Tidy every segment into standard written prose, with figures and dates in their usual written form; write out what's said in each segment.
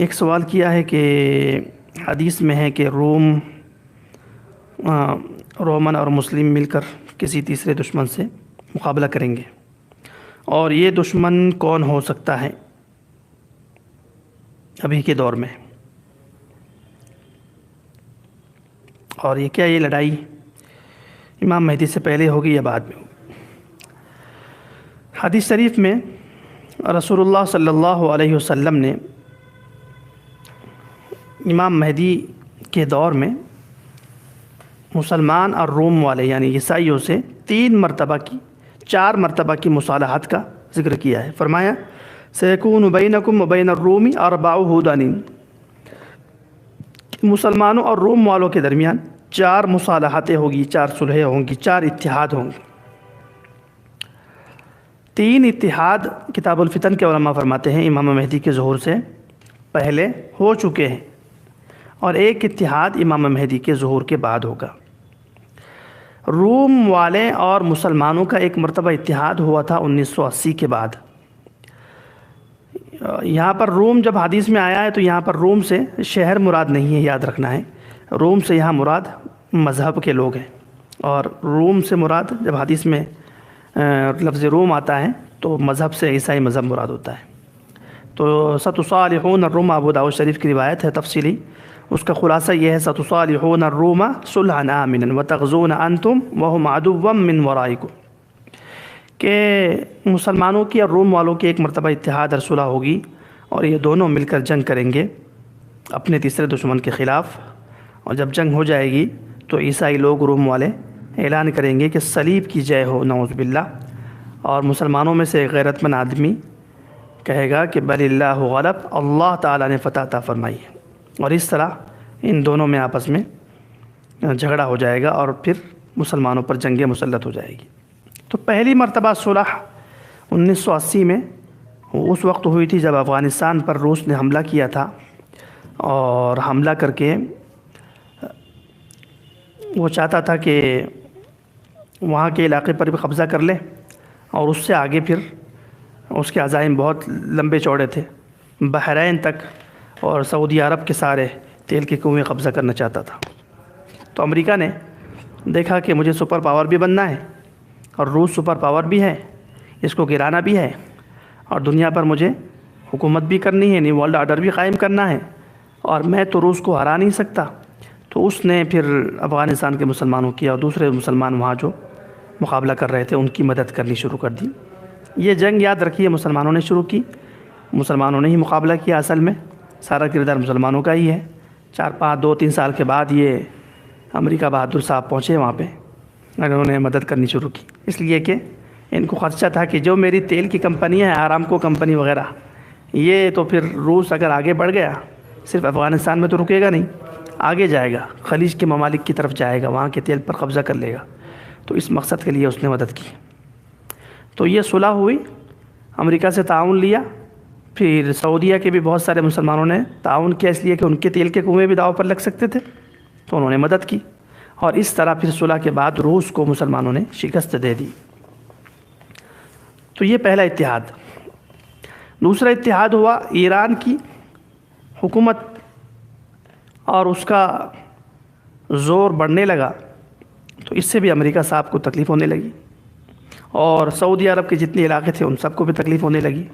ایک سوال کیا ہے کہ حدیث میں ہے کہ رومن اور مسلم مل کر کسی تیسرے دشمن سے مقابلہ کریں گے، اور یہ دشمن کون ہو سکتا ہے ابھی کے دور میں، اور یہ لڑائی امام مہدی سے پہلے ہوگی یا بعد میں ہوگی؟ حدیث شریف میں رسول اللہ صلی اللہ علیہ وسلم نے امام مہدی کے دور میں مسلمان اور روم والے یعنی عیسائیوں سے 4 مرتبہ کی مصالحت کا ذکر کیا ہے۔ فرمایا سیکون بینکم وبین الروم 4 ہودان، مسلمانوں اور روم والوں کے درمیان 4 مصالحتیں ہوگی، 4 صلحیں ہوں گی، 4 اتحاد ہوں گے۔ 3 اتحاد کتاب الفتن کے علماء فرماتے ہیں امام مہدی کے ظہور سے پہلے ہو چکے ہیں، اور 1 اتحاد امام مہدی کے ظہور کے بعد ہوگا۔ روم والے اور مسلمانوں کا 1 مرتبہ اتحاد ہوا تھا 1980 کے بعد۔ یہاں پر روم جب حدیث میں آیا ہے تو یہاں پر روم سے شہر مراد نہیں ہے، یاد رکھنا ہے۔ روم سے یہاں مراد مذہب کے لوگ ہیں، اور روم سے مراد جب حدیث میں لفظ روم آتا ہے تو مذہب سے عیسائی مذہب مراد ہوتا ہے۔ تو ستصالحون الروم ابو داؤد شریف کی روایت ہے تفصیلی، اس کا خلاصہ یہ ہے ستصالحون الروم صلحا آمنا وتغزون انتم وهم عدوا من ورائکم، کہ مسلمانوں کی اور روم والوں کی 1 مرتبہ اتحاد اور صلح ہوگی، اور یہ دونوں مل کر جنگ کریں گے اپنے تیسرے دشمن کے خلاف، اور جب جنگ ہو جائے گی تو عیسائی لوگ روم والے اعلان کریں گے کہ صلیب کی جے ہو نعوذ باللہ، اور مسلمانوں میں سے ایک غیرت مند آدمی کہے گا کہ بل اللہ غلب، اللہ تعالیٰ نے فتح عطا فرمائی ہے، اور اس طرح ان دونوں میں آپس میں جھگڑا ہو جائے گا، اور پھر مسلمانوں پر جنگ مسلط ہو جائے گی۔ تو پہلی مرتبہ صلح 1980 میں اس وقت ہوئی تھی جب افغانستان پر روس نے حملہ کیا تھا، اور حملہ کر کے وہ چاہتا تھا کہ وہاں کے علاقے پر بھی قبضہ کر لے، اور اس سے آگے پھر اس کے عزائم بہت لمبے چوڑے تھے، بحرین تک اور سعودی عرب کے سارے تیل کے کنویں قبضہ کرنا چاہتا تھا۔ تو امریکہ نے دیکھا کہ مجھے سپر پاور بھی بننا ہے، اور روس سپر پاور بھی ہے، اس کو گرانا بھی ہے، اور دنیا پر مجھے حکومت بھی کرنی ہے، نیو ورلڈ آرڈر بھی قائم کرنا ہے، اور میں تو روس کو ہرا نہیں سکتا۔ تو اس نے پھر افغانستان کے مسلمانوں کی اور دوسرے مسلمان وہاں جو مقابلہ کر رہے تھے ان کی مدد کرنی شروع کر دی۔ یہ جنگ یاد رکھیے مسلمانوں نے شروع کی، مسلمانوں نے ہی مقابلہ کیا، اصل میں سارا کردار مسلمانوں کا ہی ہے۔ 2-3 سال کے بعد یہ امریکہ بہادر صاحب پہنچے وہاں پہ، انہوں نے مدد کرنی شروع کی، اس لیے کہ ان کو خدشہ تھا کہ جو میری تیل کی کمپنیاں ہیں، آرامکو کمپنی وغیرہ، یہ تو پھر روس اگر آگے بڑھ گیا صرف افغانستان میں تو رکے گا نہیں، آگے جائے گا، خلیج کے ممالک کی طرف جائے گا، وہاں کے تیل پر قبضہ کر لے گا۔ تو اس مقصد کے لیے اس نے مدد کی۔ تو یہ صلح ہوئی، امریکہ سے تعاون لیا، پھر سعودیہ کے بھی بہت سارے مسلمانوں نے تعاون کیا، اس لیے کہ ان کے تیل کے کنویں بھی داؤ پر لگ سکتے تھے، تو انہوں نے مدد کی، اور اس طرح پھر صلح کے بعد روس کو مسلمانوں نے شکست دے دی۔ تو یہ پہلا اتحاد۔ دوسرا اتحاد ہوا ایران کی حکومت، اور اس کا زور بڑھنے لگا، تو اس سے بھی امریکہ صاحب کو تکلیف ہونے لگی، اور سعودی عرب کے جتنے علاقے تھے ان سب کو بھی تکلیف ہونے لگی،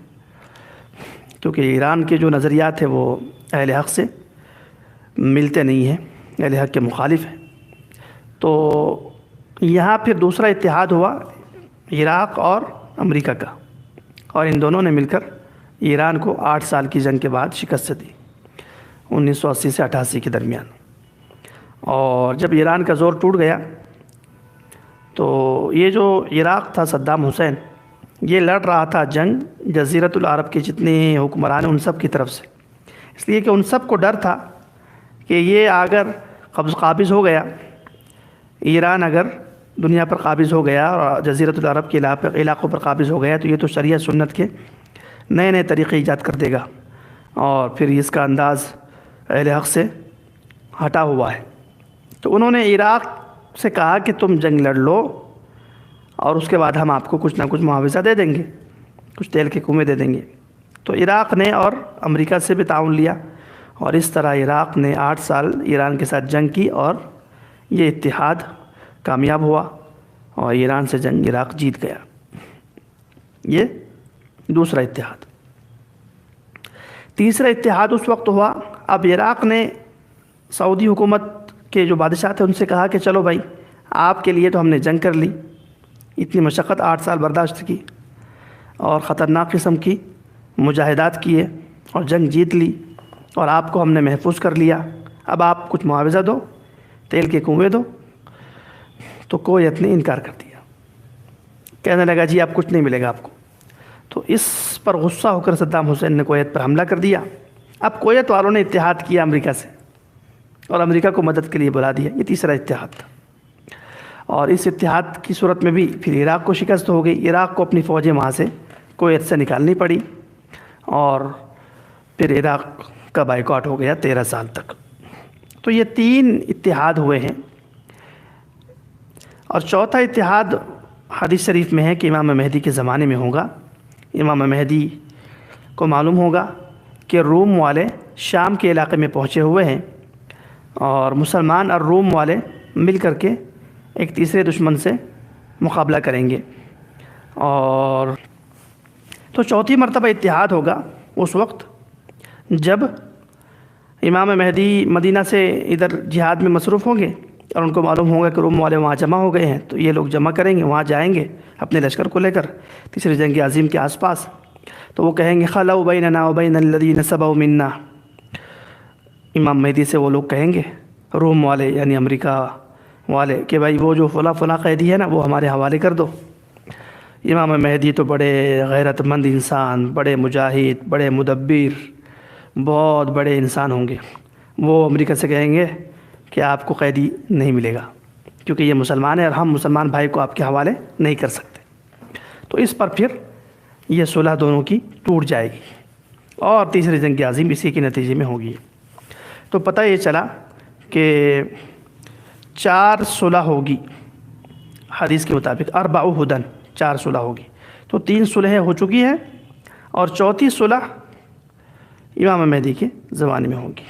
کیونکہ ایران کے جو نظریات ہیں وہ اہل حق سے ملتے نہیں ہیں، اہل حق کے مخالف ہیں۔ تو یہاں پھر دوسرا اتحاد ہوا عراق اور امریکہ کا، اور ان دونوں نے مل کر ایران کو 8 سال کی جنگ کے بعد شکست دی، 1980 سے 88 کے درمیان۔ اور جب ایران کا زور ٹوٹ گیا تو یہ جو عراق تھا، صدام حسین یہ لڑ رہا تھا جنگ جزیرۃ العرب کے جتنے حکمران ہیں ان سب کی طرف سے، اس لیے کہ ان سب کو ڈر تھا کہ یہ اگر قابض ہو گیا، ایران اگر دنیا پر قابض ہو گیا اور جزیرۃ العرب کے علاقوں پر قابض ہو گیا، تو یہ تو شریعت سنت کے نئے طریقے ایجاد کر دے گا، اور پھر اس کا انداز اہل حق سے ہٹا ہوا ہے۔ تو انہوں نے عراق سے کہا کہ تم جنگ لڑ لو، اور اس کے بعد ہم آپ کو کچھ نہ کچھ معاوضہ دے دیں گے، کچھ تیل کے کنویں دے دیں گے۔ تو عراق نے اور امریکہ سے بھی تعاون لیا، اور اس طرح عراق نے 8 سال ایران کے ساتھ جنگ کی اور یہ اتحاد کامیاب ہوا اور ایران سے جنگ عراق جیت گیا۔ یہ دوسرا اتحاد۔ تیسرا اتحاد اس وقت ہوا، اب عراق نے سعودی حکومت کے جو بادشاہ تھے ان سے کہا کہ چلو بھائی، آپ کے لیے تو ہم نے جنگ کر لی، اتنی مشقت 8 سال برداشت کی اور خطرناک قسم کی مجاہدات کیے اور جنگ جیت لی اور آپ کو ہم نے محفوظ کر لیا، اب آپ کچھ معاوضہ دو، تیل کے کنویں دو۔ تو کویت نے انکار کر دیا، کہنے لگا جی اب کچھ نہیں ملے گا آپ کو۔ تو اس پر غصہ ہو کر صدام حسین نے کویت پر حملہ کر دیا۔ اب کویت والوں نے اتحاد کیا امریکہ سے اور امریکہ کو مدد کے لیے بلا دیا۔ یہ تیسرا اتحاد تھا، اور اس اتحاد کی صورت میں بھی پھر عراق کو شکست ہو گئی، عراق کو اپنی فوجیں وہاں سے کویت سے نکالنی پڑی اور پھر عراق کا بائیکاٹ ہو گیا 13 سال تک۔ تو یہ 3 اتحاد ہوئے ہیں، اور چوتھا اتحاد حدیث شریف میں ہے کہ امام مہدی کے زمانے میں ہوگا۔ امام مہدی کو معلوم ہوگا کہ روم والے شام کے علاقے میں پہنچے ہوئے ہیں اور مسلمان اور روم والے مل کر کے ایک تیسرے دشمن سے مقابلہ کریں گے، اور تو چوتھی مرتبہ اتحاد ہوگا اس وقت جب امام مہدی مدینہ سے ادھر جہاد میں مصروف ہوں گے اور ان کو معلوم ہوگا کہ روم والے وہاں جمع ہو گئے ہیں، تو یہ لوگ جمع کریں گے، وہاں جائیں گے اپنے لشکر کو لے کر تیسری جنگ عظیم کے آس پاس۔ تو وہ کہیں گے خلوا بیننا وبین الذین سبوا منا، امام مہدی سے وہ لوگ کہیں گے روم والے یعنی امریکہ والے کہ بھائی وہ جو فلاں قیدی ہے نا وہ ہمارے حوالے کر دو۔ امام مہدی تو بڑے غیرت مند انسان، بڑے مجاہد، بڑے مدبر، بہت بڑے انسان ہوں گے، وہ امریکہ سے کہیں گے کہ آپ کو قیدی نہیں ملے گا کیونکہ یہ مسلمان ہے اور ہم مسلمان بھائی کو آپ کے حوالے نہیں کر سکتے۔ تو اس پر پھر یہ صلح دونوں کی ٹوٹ جائے گی اور تیسری جنگ عظیم اسی کے نتیجے میں ہوگی۔ تو پتہ یہ چلا کہ 4 صلح ہوگی حدیث کے مطابق، 4 ہدن، 4 صلح ہوگی۔ تو 3 صلحیں ہو چکی ہیں اور چوتھی صلح امام مہدی کے زمانے میں ہوگی۔